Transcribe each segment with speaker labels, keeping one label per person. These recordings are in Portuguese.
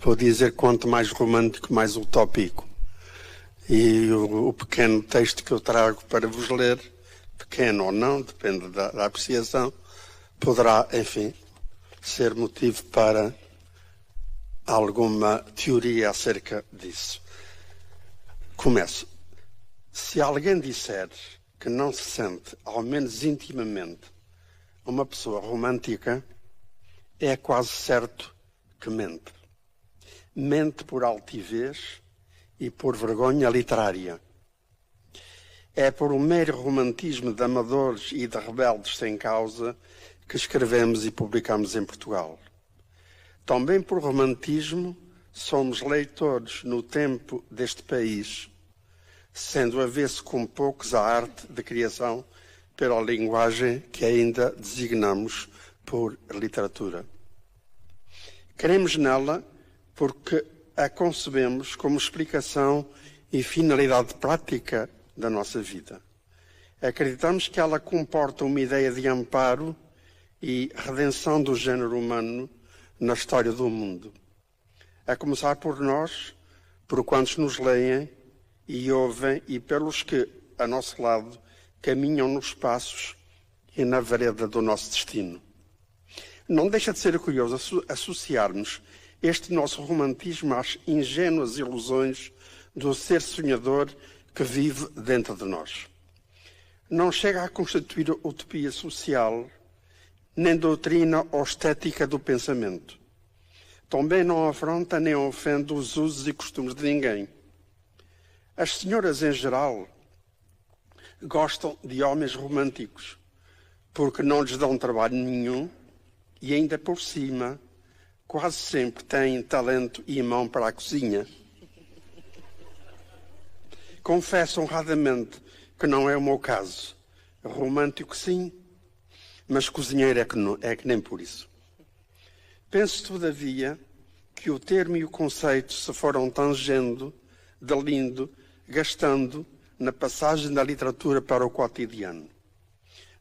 Speaker 1: vou dizer quanto mais romântico, mais utópico. E o pequeno texto que eu trago para vos ler, pequeno ou não, depende da apreciação, poderá, enfim, ser motivo para alguma teoria acerca disso. Começo. Se alguém disser que não se sente, ao menos intimamente, uma pessoa romântica, é quase certo que mente. Mente por altivez e por vergonha literária. É por um mero romantismo de amadores e de rebeldes sem causa que escrevemos e publicamos em Portugal. Também por romantismo somos leitores no tempo deste país, sendo avesso com poucos a arte de criação pela linguagem que ainda designamos por literatura. Queremos nela porque a concebemos como explicação e finalidade prática da nossa vida. Acreditamos que ela comporta uma ideia de amparo e redenção do género humano na história do mundo. A começar por nós, por quantos nos leem e ouvem e pelos que, a nosso lado, caminham nos passos e na vereda do nosso destino. Não deixa de ser curioso associarmos este nosso romantismo às ingênuas ilusões do ser sonhador que vive dentro de nós. Não chega a constituir utopia social, nem doutrina ou estética do pensamento. Também não afronta nem ofende os usos e costumes de ninguém. As senhoras, em geral, gostam de homens românticos, porque não lhes dão trabalho nenhum e ainda por cima quase sempre têm talento e mão para a cozinha. Confesso honradamente que não é o meu caso. Romântico sim, mas cozinheiro é que nem por isso. Penso, todavia, que o termo e o conceito se foram tangendo, delindo, gastando na passagem da literatura para o cotidiano.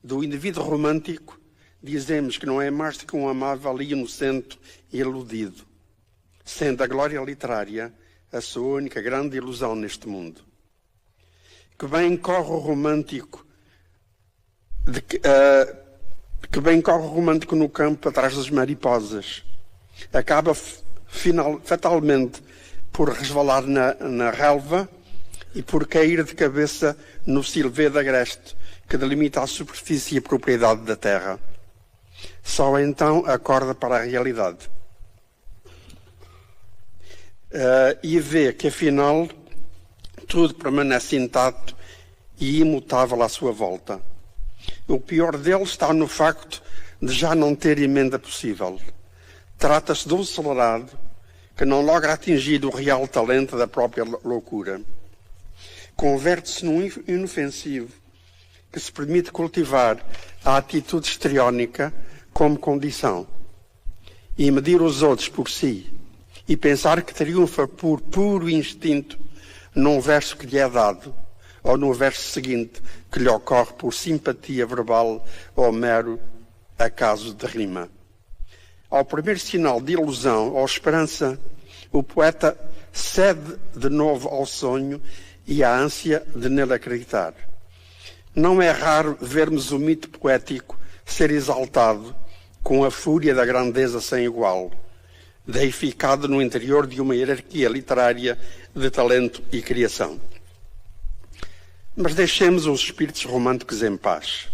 Speaker 1: Do indivíduo romântico, dizemos que não é mais do que um amável e inocente iludido, sendo a glória literária a sua única grande ilusão neste mundo. Que bem corre o romântico, no campo atrás das mariposas. Acaba fatalmente por resvalar na relva e por cair de cabeça no silvedo agreste que delimita a superfície e a propriedade da terra. Só então acorda para a realidade. E vê que afinal tudo permanece intacto e imutável à sua volta. O pior dele está no facto de já não ter emenda possível. Trata-se de um acelerado que não logra atingir o real talento da própria loucura. Converte-se num inofensivo que se permite cultivar a atitude histriónica como condição e medir os outros por si e pensar que triunfa por puro instinto num verso que lhe é dado ou no verso seguinte que lhe ocorre por simpatia verbal ou mero acaso de rima. Ao primeiro sinal de ilusão ou esperança, o poeta cede de novo ao sonho e à ânsia de nele acreditar. Não é raro vermos o mito poético ser exaltado com a fúria da grandeza sem igual, deificado no interior de uma hierarquia literária de talento e criação. Mas deixemos os espíritos românticos em paz.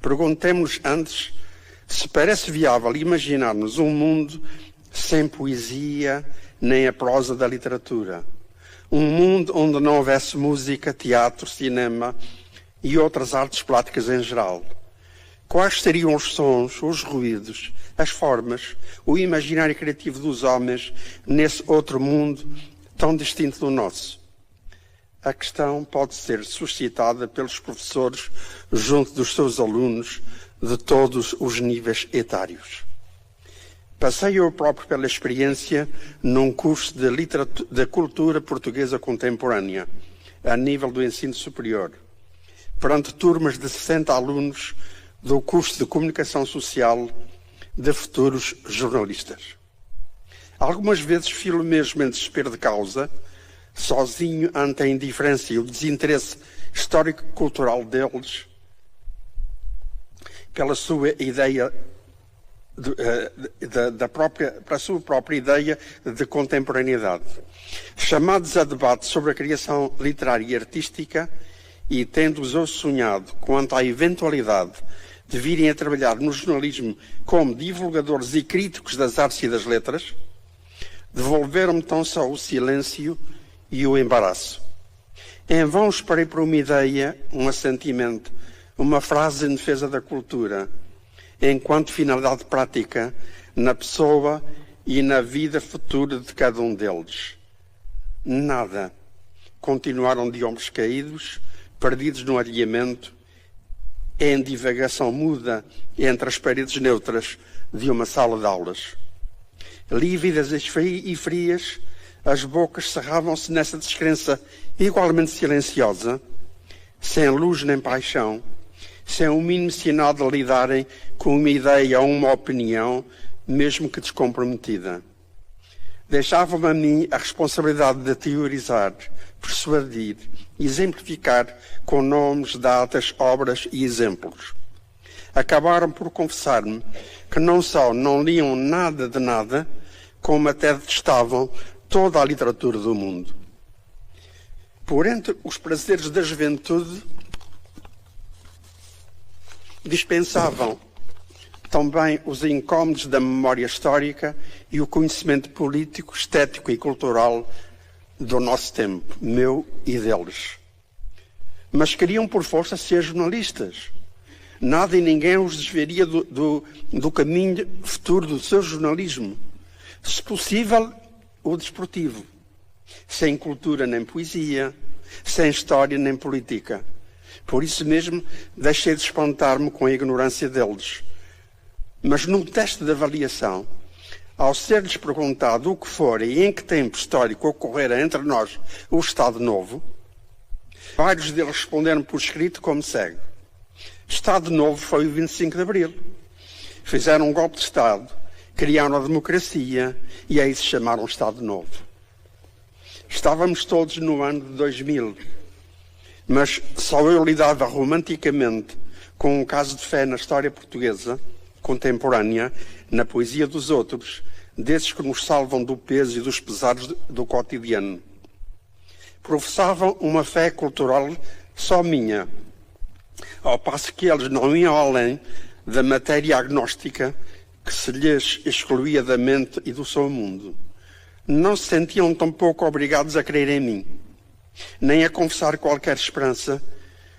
Speaker 1: Perguntemos-nos antes se parece viável imaginarmos um mundo sem poesia nem a prosa da literatura. Um mundo onde não houvesse música, teatro, cinema e outras artes plásticas em geral. Quais seriam os sons, os ruídos, as formas, o imaginário criativo dos homens nesse outro mundo tão distinto do nosso? A questão pode ser suscitada pelos professores junto dos seus alunos de todos os níveis etários. Passei eu próprio pela experiência num curso de cultura portuguesa contemporânea, a nível do ensino superior, perante turmas de 60 alunos do curso de comunicação social de futuros jornalistas. Algumas vezes filo mesmo em desespero de causa, sozinho ante a indiferença e o desinteresse histórico-cultural deles, pela sua ideia para a sua própria ideia de contemporaneidade. Chamados a debate sobre a criação literária e artística, e tendo-os eu sonhado quanto à eventualidade de virem a trabalhar no jornalismo como divulgadores e críticos das artes e das letras, devolveram-me tão só o silêncio e o embaraço. Em vão esperei por uma ideia, um assentimento, uma frase em defesa da cultura, enquanto finalidade prática na pessoa e na vida futura de cada um deles. Nada. Continuaram de ombros caídos, perdidos no alheamento, em divagação muda entre as paredes neutras de uma sala de aulas. Lívidas e frias, as bocas cerravam-se nessa descrença igualmente silenciosa, sem luz nem paixão, sem o mínimo sinal de lidarem com uma ideia ou uma opinião, mesmo que descomprometida. Deixavam-me a mim a responsabilidade de teorizar, persuadir, exemplificar com nomes, datas, obras e exemplos. Acabaram por confessar-me que não só não liam nada de nada, como até detestavam toda a literatura do mundo. Por entre os prazeres da juventude, dispensavam também os incômodos da memória histórica e o conhecimento político, estético e cultural do nosso tempo, meu e deles. Mas queriam por força ser jornalistas. Nada e ninguém os desviaria do caminho futuro do seu jornalismo. Se possível, o desportivo. Sem cultura nem poesia, sem história nem política. Por isso mesmo, deixei de espantar-me com a ignorância deles. Mas num teste de avaliação, ao ser-lhes perguntado o que for e em que tempo histórico ocorrera entre nós o Estado Novo, vários deles responderam por escrito como segue. Estado Novo foi o 25 de Abril. Fizeram um golpe de Estado, criaram a democracia e aí se chamaram Estado Novo. Estávamos todos no ano de 2000, mas só eu lidava romanticamente com um caso de fé na história portuguesa contemporânea, na poesia dos outros, desses que nos salvam do peso e dos pesares do cotidiano. Professavam uma fé cultural só minha, ao passo que eles não iam além da matéria agnóstica que se lhes excluía da mente e do seu mundo. Não se sentiam tampouco obrigados a crer em mim, nem a confessar qualquer esperança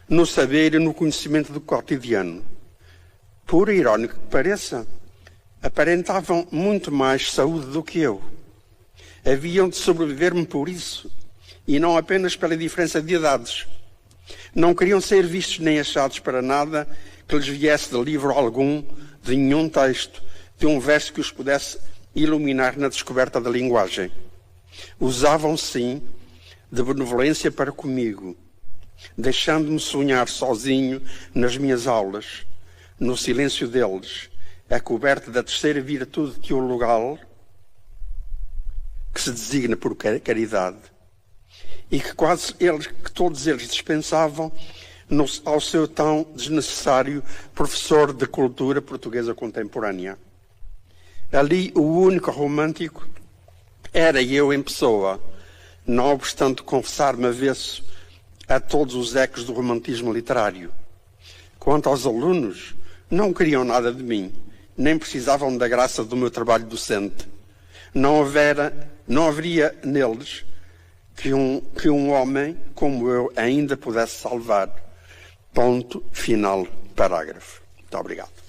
Speaker 1: no saber e no conhecimento do cotidiano. Por irónico que pareça, aparentavam muito mais saúde do que eu. Haviam de sobreviver-me por isso, e não apenas pela diferença de idades. Não queriam ser vistos nem achados para nada que lhes viesse de livro algum, de nenhum texto, de um verso que os pudesse iluminar na descoberta da linguagem. Usavam, sim, de benevolência para comigo, deixando-me sonhar sozinho nas minhas aulas, no silêncio deles, a coberta da terceira virtude teologal, que se designa por caridade, e que todos eles dispensavam ao seu tão desnecessário professor de cultura portuguesa contemporânea. Ali o único romântico era eu em pessoa, não obstante confessar-me avesso a todos os ecos do romantismo literário. Quanto aos alunos, não queriam nada de mim, nem precisavam da graça do meu trabalho docente. Não haveria neles que um homem como eu ainda pudesse salvar. Ponto final, parágrafo. Muito obrigado.